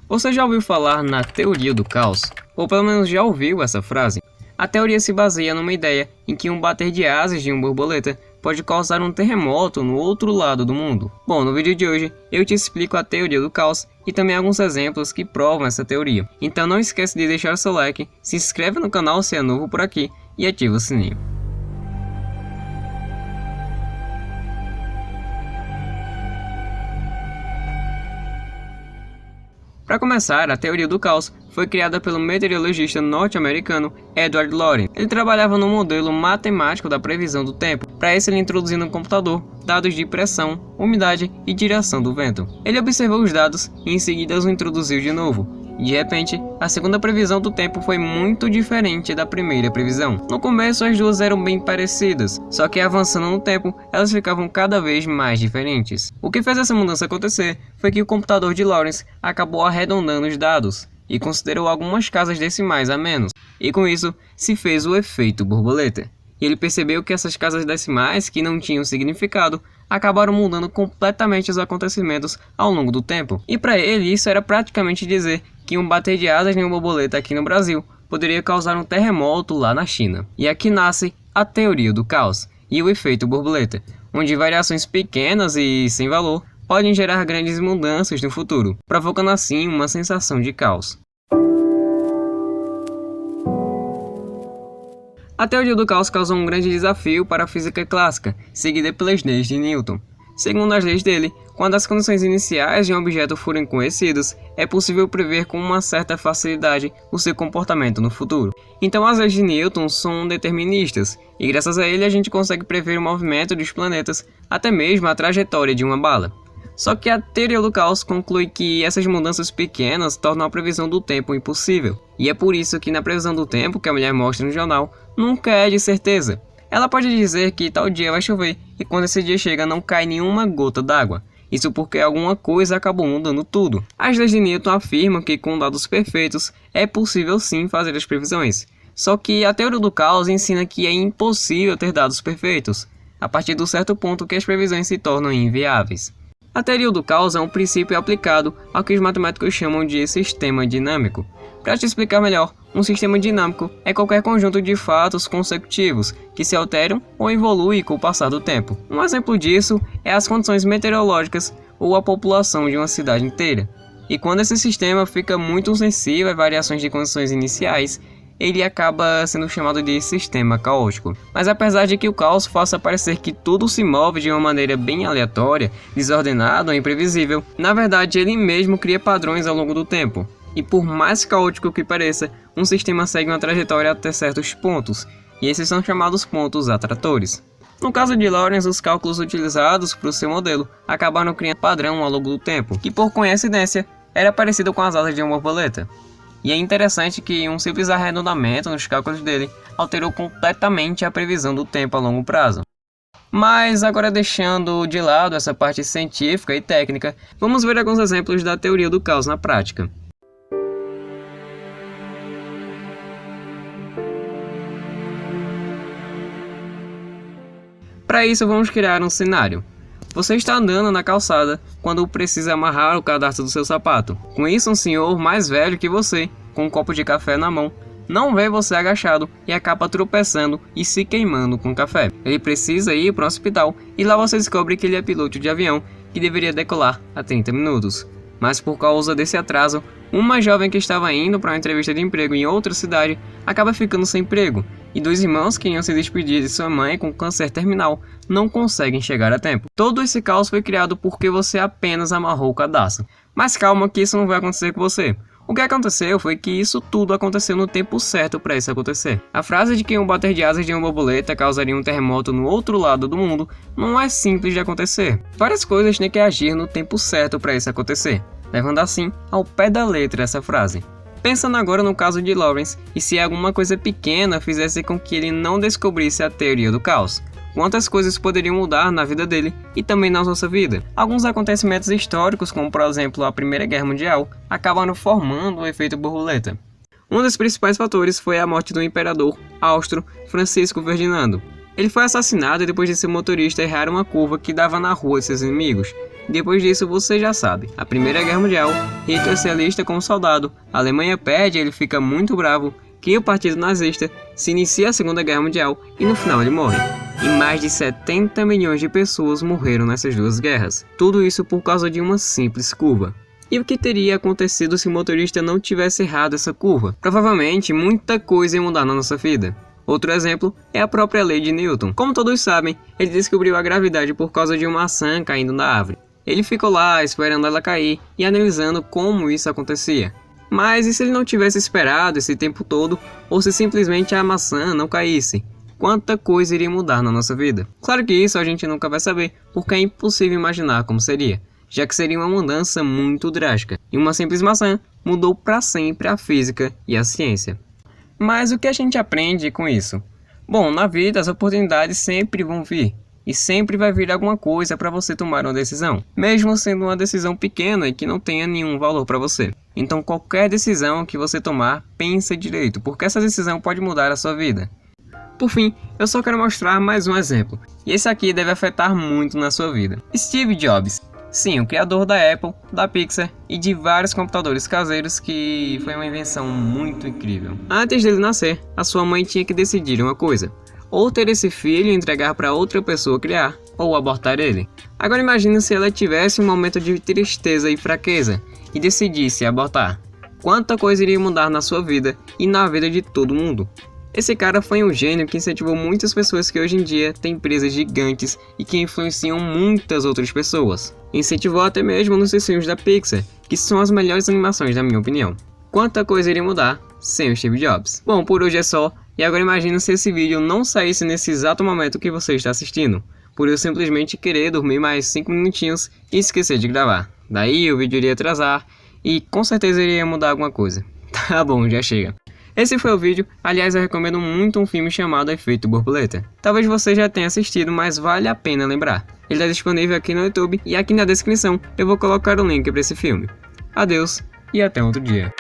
Você já ouviu falar na teoria do caos? Ou pelo menos já ouviu essa frase? A teoria se baseia numa ideia em que um bater de asas de uma borboleta pode causar um terremoto no outro lado do mundo. Bom, no vídeo de hoje eu te explico a teoria do caos e também alguns exemplos que provam essa teoria. Então não esquece de deixar o seu like, se inscreve no canal se é novo por aqui e ativa o sininho. Para começar, a teoria do caos foi criada pelo meteorologista norte-americano Edward Lorenz. Ele trabalhava no modelo matemático da previsão do tempo. Para isso, ele introduziu no computador dados de pressão, umidade e direção do vento. Ele observou os dados e em seguida os introduziu de novo. De repente, a segunda previsão do tempo foi muito diferente da primeira previsão. No começo, as duas eram bem parecidas, só que avançando no tempo, elas ficavam cada vez mais diferentes. O que fez essa mudança acontecer foi que o computador de Lorenz acabou arredondando os dados e considerou algumas casas decimais a menos, e com isso se fez o efeito borboleta. E ele percebeu que essas casas decimais, que não tinham significado, acabaram mudando completamente os acontecimentos ao longo do tempo. E para ele isso era praticamente dizer que um bater de asas em uma borboleta aqui no Brasil poderia causar um terremoto lá na China. E aqui nasce a teoria do caos e o efeito borboleta, onde variações pequenas e sem valor podem gerar grandes mudanças no futuro, provocando assim uma sensação de caos. A teoria do caos causou um grande desafio para a física clássica, seguida pelas leis de Newton. Segundo as leis dele, quando as condições iniciais de um objeto forem conhecidas, é possível prever com uma certa facilidade o seu comportamento no futuro. Então as leis de Newton são deterministas, e graças a ele a gente consegue prever o movimento dos planetas, até mesmo a trajetória de uma bala. Só que a teoria do caos conclui que essas mudanças pequenas tornam a previsão do tempo impossível. E é por isso que na previsão do tempo que a mulher mostra no jornal, nunca é de certeza. Ela pode dizer que tal dia vai chover e quando esse dia chega não cai nenhuma gota d'água. Isso porque alguma coisa acabou mudando tudo. As leis de Newton afirmam que com dados perfeitos é possível sim fazer as previsões. Só que a teoria do caos ensina que é impossível ter dados perfeitos, a partir do certo ponto que as previsões se tornam inviáveis. A teoria do caos é um princípio aplicado ao que os matemáticos chamam de sistema dinâmico. Para te explicar melhor, um sistema dinâmico é qualquer conjunto de fatos consecutivos que se alteram ou evoluem com o passar do tempo. Um exemplo disso é as condições meteorológicas ou a população de uma cidade inteira. E quando esse sistema fica muito sensível a variações de condições iniciais, ele acaba sendo chamado de sistema caótico. Mas apesar de que o caos faça parecer que tudo se move de uma maneira bem aleatória, desordenada ou imprevisível, na verdade ele mesmo cria padrões ao longo do tempo. E por mais caótico que pareça, um sistema segue uma trajetória até certos pontos, e esses são chamados pontos atratores. No caso de Lorenz, os cálculos utilizados para o seu modelo acabaram criando padrão ao longo do tempo, que por coincidência era parecido com as asas de uma borboleta. E é interessante que um simples arredondamento nos cálculos dele alterou completamente a previsão do tempo a longo prazo. Mas agora deixando de lado essa parte científica e técnica, vamos ver alguns exemplos da teoria do caos na prática. Para isso vamos criar um cenário. Você está andando na calçada quando precisa amarrar o cadarço do seu sapato. Com isso, um senhor mais velho que você, com um copo de café na mão, não vê você agachado e acaba tropeçando e se queimando com café. Ele precisa ir para o hospital e lá você descobre que ele é piloto de avião que deveria decolar a 30 minutos. Mas por causa desse atraso, uma jovem que estava indo para uma entrevista de emprego em outra cidade acaba ficando sem emprego. E dois irmãos que iam se despedir de sua mãe com câncer terminal não conseguem chegar a tempo. Todo esse caos foi criado porque você apenas amarrou o cadarço. Mas calma que isso não vai acontecer com você. O que aconteceu foi que isso tudo aconteceu no tempo certo para isso acontecer. A frase de que um bater de asas de uma borboleta causaria um terremoto no outro lado do mundo não é simples de acontecer. Várias coisas têm que agir no tempo certo para isso acontecer, levando assim ao pé da letra essa frase. Pensando agora no caso de Lorenz, e se alguma coisa pequena fizesse com que ele não descobrisse a teoria do caos, quantas coisas poderiam mudar na vida dele e também na nossa vida. Alguns acontecimentos históricos, como por exemplo a Primeira Guerra Mundial, acabaram formando o efeito borboleta. Um dos principais fatores foi a morte do imperador austro Francisco Ferdinando. Ele foi assassinado depois de seu motorista errar uma curva que dava na rua de seus inimigos. Depois disso você já sabe, a Primeira Guerra Mundial, Hitler se alista como soldado, a Alemanha perde, ele fica muito bravo, cria o Partido Nazista, se inicia a Segunda Guerra Mundial e no final ele morre. E mais de 70 milhões de pessoas morreram nessas duas guerras. Tudo isso por causa de uma simples curva. E o que teria acontecido se o motorista não tivesse errado essa curva? Provavelmente muita coisa ia mudar na nossa vida. Outro exemplo é a própria lei de Newton. Como todos sabem, ele descobriu a gravidade por causa de uma maçã caindo da árvore. Ele ficou lá esperando ela cair e analisando como isso acontecia. Mas e se ele não tivesse esperado esse tempo todo, ou se simplesmente a maçã não caísse? Quanta coisa iria mudar na nossa vida? Claro que isso a gente nunca vai saber, porque é impossível imaginar como seria, já que seria uma mudança muito drástica. E uma simples maçã mudou para sempre a física e a ciência. Mas o que a gente aprende com isso? Bom, na vida as oportunidades sempre vão vir. E sempre vai vir alguma coisa para você tomar uma decisão, mesmo sendo uma decisão pequena e que não tenha nenhum valor para você. Então qualquer decisão que você tomar, pensa direito, porque essa decisão pode mudar a sua vida. Por fim, eu só quero mostrar mais um exemplo, e esse aqui deve afetar muito na sua vida. Steve Jobs. Sim, o criador da Apple, da Pixar e de vários computadores caseiros, que foi uma invenção muito incrível. Antes dele nascer, a sua mãe tinha que decidir uma coisa: ou ter esse filho e entregar para outra pessoa criar, ou abortar ele. Agora imagine se ela tivesse um momento de tristeza e fraqueza e decidisse abortar. Quanta coisa iria mudar na sua vida e na vida de todo mundo. Esse cara foi um gênio que incentivou muitas pessoas que hoje em dia têm empresas gigantes e que influenciam muitas outras pessoas. Incentivou até mesmo nos filmes da Pixar, que são as melhores animações na minha opinião. Quanta coisa iria mudar sem o Steve Jobs. Bom, por hoje é só. E agora imagina se esse vídeo não saísse nesse exato momento que você está assistindo, por eu simplesmente querer dormir mais 5 minutinhos e esquecer de gravar. Daí o vídeo iria atrasar e com certeza iria mudar alguma coisa. Tá bom, já chega. Esse foi o vídeo. Aliás, eu recomendo muito um filme chamado Efeito Borboleta. Talvez você já tenha assistido, mas vale a pena lembrar. Ele está disponível aqui no YouTube e aqui na descrição eu vou colocar o link para esse filme. Adeus e até outro dia.